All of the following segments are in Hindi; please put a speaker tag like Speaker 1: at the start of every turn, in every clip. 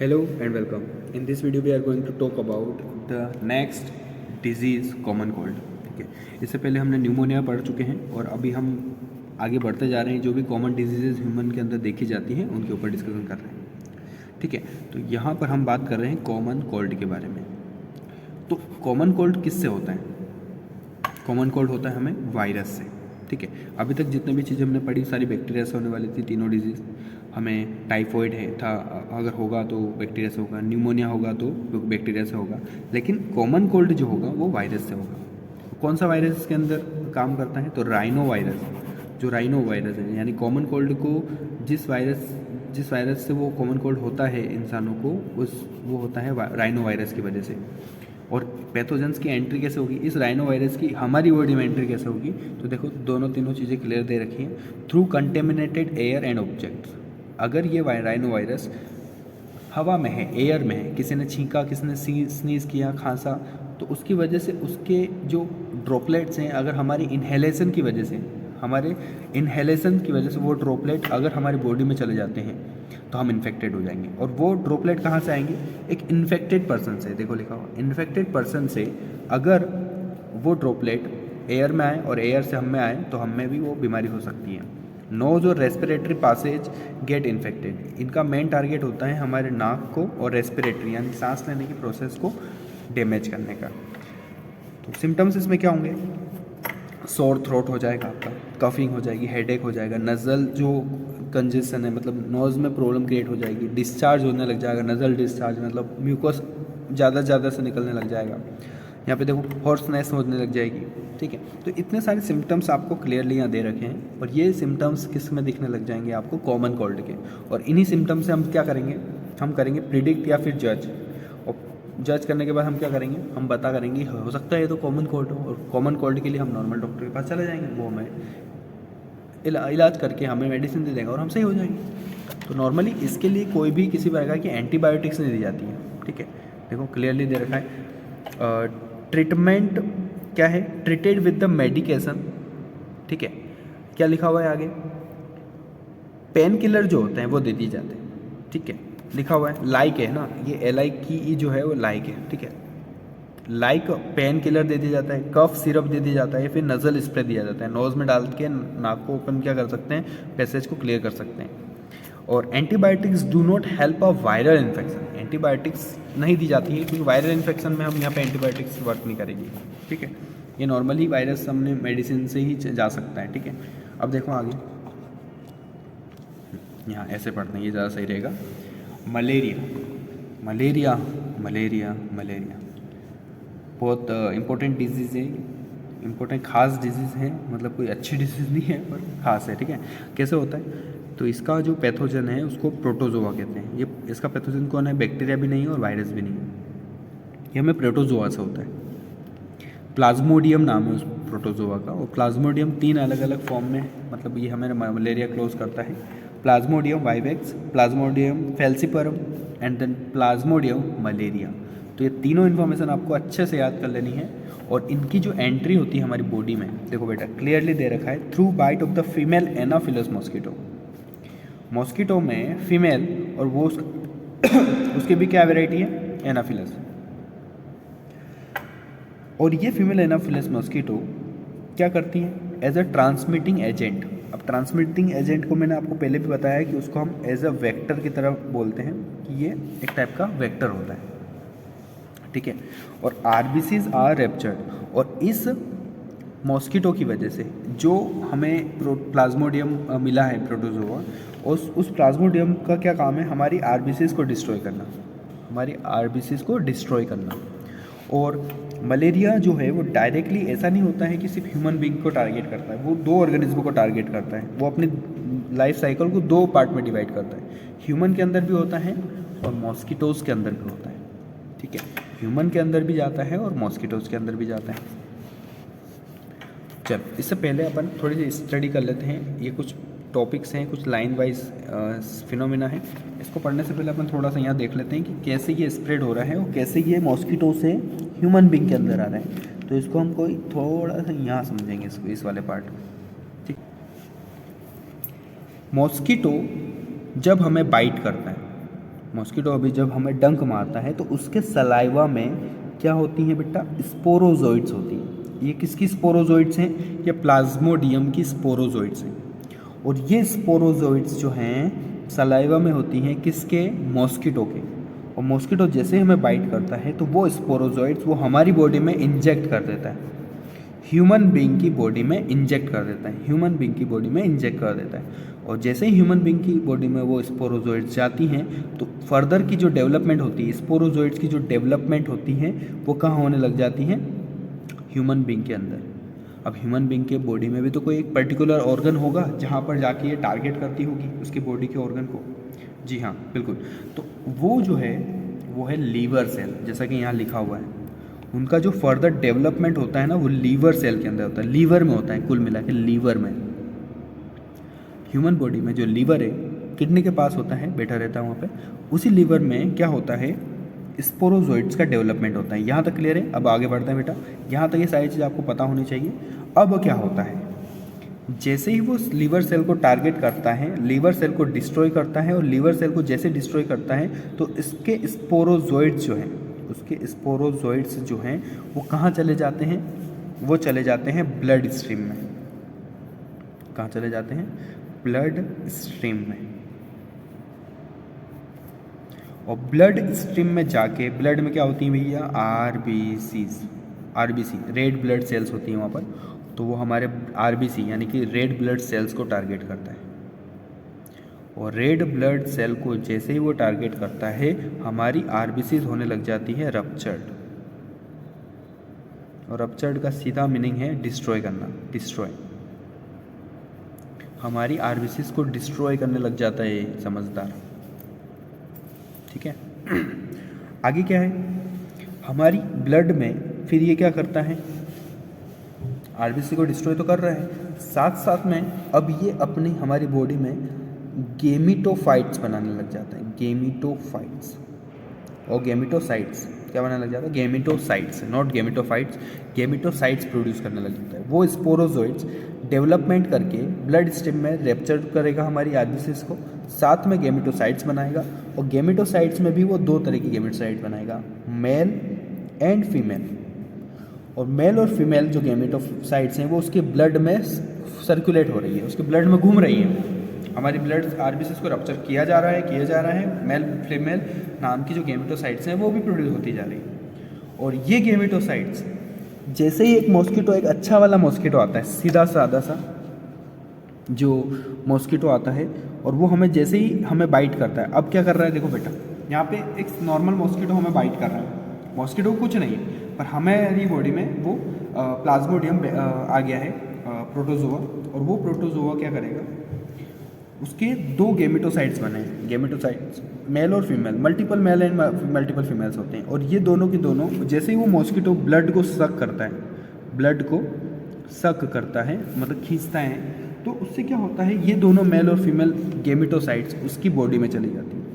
Speaker 1: Hello and welcome. In this video we are going to talk about the next disease common cold. ठीक है, इससे पहले हमने न्यूमोनिया पढ़ चुके हैं और अभी हम आगे बढ़ते जा रहे हैं। जो भी कॉमन डिजीजेज ह्यूमन के अंदर देखी जाती हैं उनके ऊपर डिस्कशन कर रहे हैं। ठीक है, तो यहाँ पर हम बात कर रहे हैं कॉमन कोल्ड के बारे में। तो कॉमन कोल्ड किससे होता है? कॉमन कोल्ड होता है हमें वायरस से। ठीक है, अभी तक जितने भी चीज़ें हमने पढ़ी सारी बैक्टीरिया से होने वाली थी। तीनों डिजीज़ हमें टाइफॉइड है था, अगर होगा तो बैक्टीरिया से होगा, न्यूमोनिया होगा तो बैक्टीरिया से होगा, लेकिन कॉमन कोल्ड जो होगा वो वायरस से होगा। कौन सा वायरस इसके अंदर काम करता है? तो राइनो वायरस। जो राइनो वायरस है, यानी कॉमन कोल्ड को जिस वायरस से वो कॉमन कोल्ड होता है इंसानों को, वो होता है राइनो वायरस की वजह से। और पैथोजेंस की एंट्री कैसे होगी इस राइनो वायरस की हमारी बॉडी में एंट्री कैसे होगी? तो देखो तीनों चीज़ें क्लियर दे रखी हैं। Through contaminated air and objects. अगर ये राइनो वायरस हवा में है, एयर में है, किसी ने छींका, किसी ने स्नीज किया, खांसा, तो उसकी वजह से उसके जो ड्रॉपलेट्स हैं, अगर हमारे इन्हेलेशन की वजह से वो ड्रॉपलेट अगर हमारी बॉडी में चले जाते हैं तो हम इन्फेक्टेड हो जाएंगे। और वो ड्रॉपलेट कहाँ से आएंगे? एक इन्फेक्टेड पर्सन से। देखो लिखा हुआ इन्फेक्टेड पर्सन से अगर वो ड्रॉपलेट एयर में आए और एयर से हम में आए तो हम में भी वो बीमारी हो सकती है। नोज और रेस्पिरेटरी पासेज गेट इन्फेक्टेड। इनका मेन टारगेट होता है हमारे नाक को और रेस्पिरेटरी यानी सांस लेने की प्रोसेस को डैमेज करने का। तो सिम्टम्स इसमें क्या होंगे? सोर थ्रोट हो जाएगा आपका, कफिंग हो जाएगी, हेडेक हो जाएगा, नज़ल जो कंजेशन है मतलब नोज़ में प्रॉब्लम क्रिएट हो जाएगी, डिस्चार्ज होने लग जाएगा, नज़ल डिस्चार्ज मतलब म्यूकस ज़्यादा से निकलने लग जाएगा। यहाँ पे देखो हॉर्सनेस होने लग जाएगी। ठीक है, तो इतने सारे सिम्टम्स आपको क्लियरली यहाँ दे रखे हैं और ये सिम्टम्स किस में दिखने लग जाएंगे आपको? कॉमन कोल्ड के। और इन्हीं सिम्टम्स से हम क्या करेंगे? हम करेंगे प्रिडिक्ट या फिर जज। और जज करने के बाद हम क्या करेंगे? हम बता करेंगे हो सकता है ये तो कॉमन कोल्ड हो, और कॉमन कोल्ड के लिए हम नॉर्मल डॉक्टर के पास चले जाएंगे, वो हमें इलाज करके हमें मेडिसिन दे देगा और हम सही हो जाएंगे। तो नॉर्मली इसके लिए कोई भी किसी प्रकार की एंटीबायोटिक्स नहीं दी जाती है। ठीक है, देखो क्लियरली दे रखा है। ट्रीटमेंट क्या है? Treated with the medication. ठीक है, क्या लिखा हुआ है आगे? पेन किलर जो होते हैं वो दे दिए जाते हैं। ठीक है, लिखा हुआ है लाइक है ना, ये LIKE जो है वो लाइक है। ठीक है, लाइक पेन किलर दे दिया जाता है, कफ सिरप दे दिया जाता है, फिर नज़ल स्प्रे दिया जाता है। नोज़ में डाल के नाक को ओपन क्या कर सकते हैं? पैसेज को क्लियर कर सकते हैं। और antibiotics do not help a viral infection. Antibiotics नहीं दी जाती है क्योंकि वायरल इन्फेक्शन में हम यहाँ पे एंटीबायोटिक्स वर्क नहीं करेंगी। ठीक है, ये नॉर्मली वायरस हमने मेडिसिन से ही जा सकता है। ठीक है, अब देखो आगे यहाँ ऐसे पढ़ते हैं, ये ज़्यादा सही रहेगा। मलेरिया बहुत इम्पोर्टेंट डिजीज़ है, इम्पोर्टेंट खास डिजीज़ है, मतलब कोई अच्छी डिजीज़ नहीं है पर खास है। ठीक है, कैसे होता है? तो इसका जो पैथोजन है उसको प्रोटोजोआ कहते हैं। ये इसका पैथोजन कौन है? बैक्टीरिया भी नहीं है और वायरस भी नहीं है, ये हमें प्रोटोजोआ से होता है। प्लाज्मोडियम नाम है उस प्रोटोजोआ का। और प्लाज्मोडियम 3 अलग अलग फॉर्म में, मतलब ये हमें मलेरिया क्लोज करता है। Plasmodium vivax, plasmodium falciparum and then plasmodium malariae. तो ये तीनों इन्फॉर्मेशन आपको अच्छे से याद कर लेनी है। और इनकी जो एंट्री होती है हमारी बॉडी में, देखो बेटा क्लियरली दे रखा है, through bite of the female anopheles mosquito. Mosquito में फीमेल और वो उसकी भी क्या वेराइटी है? एनाफिलस। और ये फीमेल एनाफिलस मॉस्किटो क्या करती है? As a transmitting agent. अब ट्रांसमिटिंग एजेंट को मैंने आपको पहले भी बताया कि उसको हम एज अ वेक्टर की तरह बोलते हैं कि ये एक टाइप का वेक्टर होता है। ठीक है, और RBCs आर रेप्चर्ड। और इस मॉस्किटो की वजह से जो हमें प्लाज्मोडियम मिला है प्रोटोजोआ, उस प्लाज्मोडियम का क्या काम है? हमारी RBCs को डिस्ट्रॉय करना। और मलेरिया जो है वो डायरेक्टली ऐसा नहीं होता है कि सिर्फ ह्यूमन बीइंग को टारगेट करता है, वो 2 ऑर्गेनिज्म को टारगेट करता है। वो अपनी लाइफ साइकिल को 2 पार्ट में डिवाइड करता है। ह्यूमन के अंदर भी होता है और मॉस्किटोज़ के अंदर भी होता है। ठीक है, ह्यूमन के अंदर भी जाता है और मॉस्किटोज़ के अंदर भी जाता है। चल, इससे पहले अपन थोड़ी सी स्टडी कर लेते हैं। ये कुछ टॉपिक्स हैं, कुछ लाइन वाइज फिनोमिना है। इसको पढ़ने से पहले अपन थोड़ा सा यहाँ देख लेते हैं कि कैसे ये स्प्रेड हो रहा है और कैसे ये मॉस्किटो से ह्यूमन बीइंग के अंदर आ रहा है। तो इसको हम कोई थोड़ा सा यहाँ समझेंगे, इसको इस वाले पार्ट। ठीक, मॉस्किटो जब हमें बाइट करता है मॉस्किटो अभी जब हमें डंक मारता है तो उसके सलाइवा में क्या होती हैं बेटा, स्पोरोजोइड्स होती हैं। ये किसकी स्पोरोजोइड्स हैं? ये प्लाज्मोडियम की स्पोरोजोइड्स हैं। और ये स्पोरोजोइड्स जो हैं सलाइवा में होती हैं किसके? मॉस्किटो के। और मॉस्किटो जैसे ही हमें बाइट करता है तो वो स्पोरोजोइड्स वो हमारी बॉडी में इंजेक्ट कर देता है, ह्यूमन बीइंग की बॉडी में इंजेक्ट कर देता है, ह्यूमन बीइंग की बॉडी में इंजेक्ट कर देता है। और जैसे ही ह्यूमन बीइंग की बॉडी में वो स्पोरोजोइड्स जाती हैं तो फर्दर की जो डेवलपमेंट होती है, स्पोरोजोइड्स की जो डेवलपमेंट होती है वो कहाँ होने लग जाती हैं? ह्यूमन बीइंग के अंदर। अब ह्यूमन बीइंग के बॉडी में भी तो कोई एक पर्टिकुलर ऑर्गन होगा जहाँ पर जाके ये टारगेट करती होगी उसकी बॉडी के ऑर्गन को। जी हाँ, बिल्कुल। तो वो जो है वो है लीवर सेल, जैसा कि यहाँ लिखा हुआ है। उनका जो फर्दर डेवलपमेंट होता है ना वो लीवर सेल के अंदर होता है, लीवर में होता है, कुल मिला के लीवर में। ह्यूमन बॉडी में जो लीवर है किडनी के पास होता है, बैठा रहता है वहाँ पे। उसी लीवर में क्या होता है? स्पोरोजोइड्स का डेवलपमेंट होता है। यहाँ तक क्लियर है? अब आगे बढ़ते हैं बेटा। यहाँ तक ये सारी चीज़ आपको पता होनी चाहिए। अब क्या होता है? जैसे ही वो लीवर सेल को टारगेट करता है, लीवर सेल को डिस्ट्रॉय करता है, और लीवर सेल को जैसे डिस्ट्रॉय करता है तो इसके स्पोरोजोइड्स जो हैं, उसके स्पोरोजोइड्स जो हैं वो कहाँ चले जाते हैं? वो चले जाते हैं ब्लड स्ट्रीम में। कहाँ चले जाते हैं? ब्लड स्ट्रीम में। और ब्लड स्ट्रीम में जाके, ब्लड में क्या होती है भैया? आरबीसी, रेड ब्लड सेल्स होती हैं वहाँ पर। तो वो हमारे आरबीसी यानी कि रेड ब्लड सेल्स को टारगेट करता है। और रेड ब्लड सेल को जैसे ही वो टारगेट करता है हमारी आरबीसीज होने लग जाती है रप्चर्ड। और रप्चर्ड का सीधा मीनिंग है डिस्ट्रॉय करना, डिस्ट्रॉय। हमारी आरबीसीज को डिस्ट्रॉय करने लग जाता है ये समझदार। ठीक है। आगे क्या है? हमारी ब्लड में फिर ये क्या करता है? आरबीसी को डिस्ट्रॉय तो कर रहा है, साथ साथ में अब ये अपनी हमारी बॉडी में गेमिटोफाइट्स बनाने लग जाता है, गेमिटोफाइट्स। और गेमिटोसाइट्स क्या बनाने लग जाता है? गेमिटोसाइट्स, नॉट गेमिटोफाइट्स, गेमिटोसाइट्स प्रोड्यूस करने लग जाता है। वो स्पोरोजोइड्स डेवलपमेंट करके ब्लड स्ट्रीम में रेप्चर करेगा हमारी आरबीसीज को, साथ में गेमिटोसाइट्स बनाएगा। और गेमिटोसाइट्स में भी वो दो तरह की गेमिटोसाइट्स बनाएगा, मेल एंड फीमेल। और मेल और फीमेल जो गेमिटोसाइट्स हैं वो उसके ब्लड में सर्कुलेट हो रही है, उसके ब्लड में घूम रही है। हमारी ब्लड आरबीसीज को रप्चर किया जा रहा है, मेल फीमेल नाम की जो गेमिटोसाइट्स हैं वो भी प्रोड्यूस होती जा रही है। और ये गेमिटोसाइट्स जैसे ही एक मॉस्किटो, एक अच्छा वाला मॉस्किटो आता है, सीधा सादा सा जो मॉस्किटो आता है, और वो हमें जैसे ही हमें बाइट करता है। अब क्या कर रहा है? देखो बेटा, यहाँ पे एक नॉर्मल मॉस्किटो हमें बाइट कर रहा है। मॉस्किटो कुछ नहीं है, पर हमारी बॉडी में वो प्लाज्मोडियम आ गया है, प्रोटोजोआ। और वो प्रोटोजोआ क्या करेगा? उसके दो गेमिटोसाइट्स बने हैं, गेमिटोसाइट्स मेल और female, multiple male and multiple females होते हैं। और ये दोनों के दोनों जैसे ही वो मॉस्किटो ब्लड को सक करता है, ब्लड को सक करता है मतलब खींचता है, तो उससे क्या होता है? ये दोनों मेल और फीमेल गेमिटोसाइट्स उसकी बॉडी में चली जाती हैं।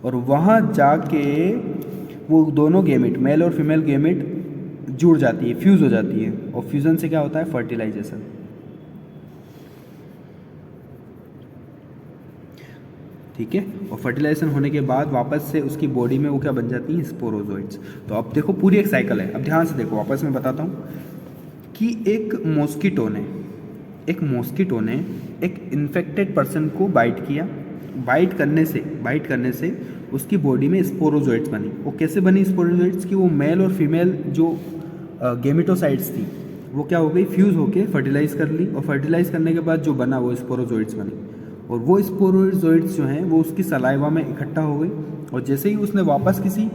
Speaker 1: और वहाँ जाके वो दोनों गेमिट, मेल और फीमेल गेमिट जुड़ जाती है, फ्यूज़ हो जाती है। और फ्यूज़न से क्या होता है? फर्टिलाइजेशन। ठीक है। और फर्टिलाइजेशन होने के बाद वापस से उसकी बॉडी में वो क्या बन जाती हैं? स्पोरोजोइड्स। तो अब देखो पूरी एक साइकिल है। अब ध्यान से देखो, वापस मैं बताता हूँ कि एक मॉस्किटो ने एक इन्फेक्टेड पर्सन को बाइट किया। बाइट करने से उसकी बॉडी में स्पोरोजोइड्स बनी। वो कैसे बनी स्पोरोजोइड्स? कि वो मेल और फीमेल जो गेमिटोसाइट्स थी वो क्या हो गई? फ्यूज़ होके फर्टिलाइज कर ली। और फर्टिलाइज करने के बाद जो बना वो स्पोरोजोइड्स बनी। और वो स्पोरोजोइड्स जो हैं वो उसकी सलाइवा में इकट्ठा हो गई। और जैसे ही उसने वापस किसी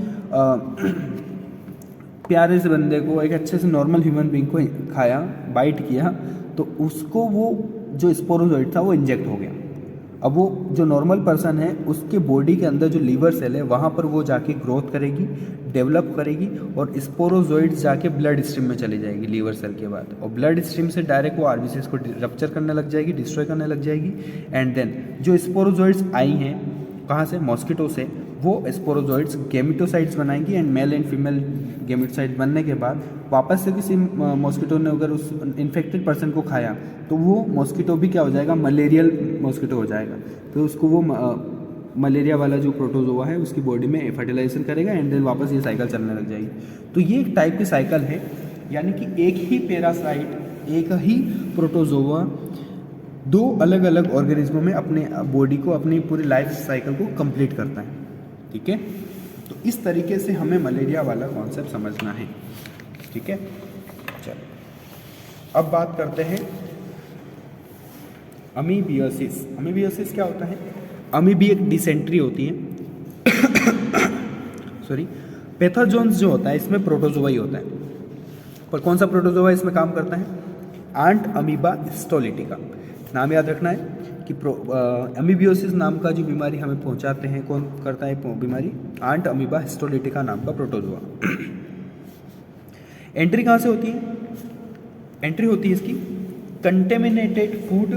Speaker 1: प्यारे से बंदे को, एक अच्छे से नॉर्मल ह्यूमन बीइंग को खाया, बाइट किया, तो उसको वो जो स्पोरोजोइड था वो इंजेक्ट हो गया। अब वो जो नॉर्मल पर्सन है उसके बॉडी के अंदर जो लीवर सेल है वहाँ पर वो जाके ग्रोथ करेगी, डेवलप करेगी, और स्पोरोजोइड्स जाके ब्लड स्ट्रीम में चली जाएगी लीवर सेल के बाद। और ब्लड स्ट्रीम से डायरेक्ट वो आरबीसीज को रप्चर करने लग जाएगी, डिस्ट्रॉय करने लग जाएगी। एंड देन जो स्पोरोजोइड्स आई हैं कहाँ से? मॉस्किटो से। वो स्पोरोजोइड्स गेमिटोसाइट्स बनाएंगी and male and female gametocytes बनने के बाद वापस से किसी मॉस्किटो ने अगर उस इन्फेक्टेड पर्सन को खाया तो वो मॉस्किटो भी क्या हो जाएगा? मलेरियल मॉस्किटो हो जाएगा। तो उसको वो मलेरिया वाला जो प्रोटोजोआ है उसकी बॉडी में फर्टिलाइजेशन करेगा एंड देन वापस ये साइकिल चलने लग जाएगी। तो ये एक टाइप की साइकिल है, यानी कि एक ही पैरासाइट, एक ही प्रोटोजोआ दो अलग अलग ऑर्गेनिज्मों में अपने बॉडी को, अपनी पूरी लाइफ साइकिल को कंप्लीट करता है। ठीक है, तो इस तरीके से हमें मलेरिया वाला कॉन्सेप्ट समझना है। ठीक है, चलो अब बात करते हैं अमीबियोसिस। अमीबियोसिस क्या होता है? अमीबी एक डिसेंट्री होती है सॉरी, पैथोजोन्स जो होता है इसमें प्रोटोजोआ ही होता है, पर कौन सा प्रोटोजोआ इसमें काम करता है? Entamoeba histolytica. नाम याद रखना है कि अमीबियोसिस नाम का जो बीमारी हमें पहुंचाते हैं, कौन करता है बीमारी? आंट अमीबा हिस्टोलिटिका नाम का प्रोटोजोआ। एंट्री कहाँ से होती है? एंट्री होती है इसकी contaminated food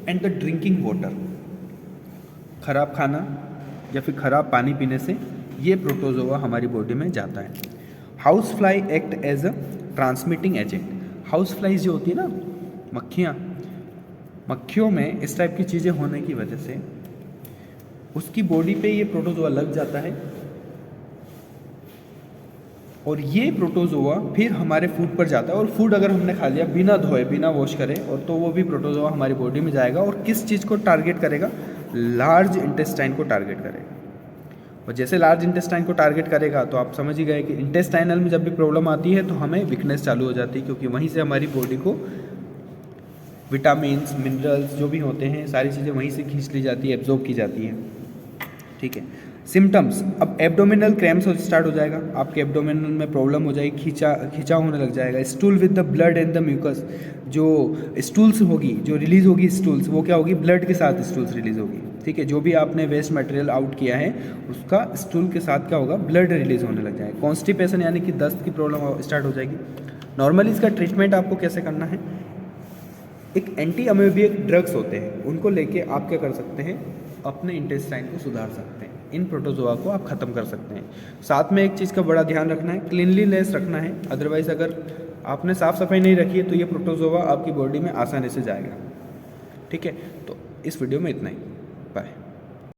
Speaker 1: and the drinking water. खराब खाना या फिर खराब पानी पीने से ये प्रोटोजोआ हमारी बॉडी में जाता है। House fly act as a transmitting agent. House flies जो होती है ना, मक्खियों में इस टाइप की चीज़ें होने की वजह से उसकी बॉडी पे ये प्रोटोजोआ लग जाता है और ये प्रोटोजोआ फिर हमारे फूड पर जाता है, और फूड अगर हमने खा लिया बिना धोए, बिना वॉश करे, और तो वो भी प्रोटोजोआ हमारी बॉडी में जाएगा और किस चीज़ को टारगेट करेगा? लार्ज इंटेस्टाइन को टारगेट करेगा। और जैसे लार्ज इंटेस्टाइन को टारगेट करेगा तो आप समझ ही गए कि इंटेस्टाइनल में जब भी प्रॉब्लम आती है तो हमें वीकनेस चालू हो जाती है, क्योंकि वहीं से हमारी बॉडी को विटामिन्स, मिनरल्स जो भी होते हैं सारी चीज़ें वहीं से खींच ली जाती है, एब्जॉर्ब की जाती है। ठीक है, सिम्टम्स, अब एब्डोमिनल क्रैम्प्स स्टार्ट हो जाएगा, आपके एब्डोमिनल में प्रॉब्लम हो जाएगी, खींचा होने लग जाएगा। Stool with the blood and the mucus, जो स्टूल्स होगी, जो रिलीज होगी स्टूल्स, वो क्या होगी? ब्लड के साथ स्टूल्स रिलीज होगी। ठीक है, जो भी आपने वेस्ट मटेरियल आउट किया है उसका स्टूल के साथ क्या होगा? ब्लड रिलीज होने लग जाएगा। कॉन्स्टिपेशन यानी कि दस्त की प्रॉब्लम स्टार्ट हो जाएगी। नॉर्मली इसका ट्रीटमेंट आपको कैसे करना है? एक एंटी अमीबिक ड्रग्स होते हैं, उनको लेके आप क्या कर सकते हैं? अपने इंटेस्टाइन को सुधार सकते हैं, इन प्रोटोजोआ को आप ख़त्म कर सकते हैं। साथ में एक चीज़ का बड़ा ध्यान रखना है, क्लीनलीनेस रखना है। अदरवाइज़ अगर आपने साफ़ सफाई नहीं रखी है तो ये प्रोटोजोआ आपकी बॉडी में आसानी से जाएगा। ठीक है, तो इस वीडियो में इतना ही। बाय।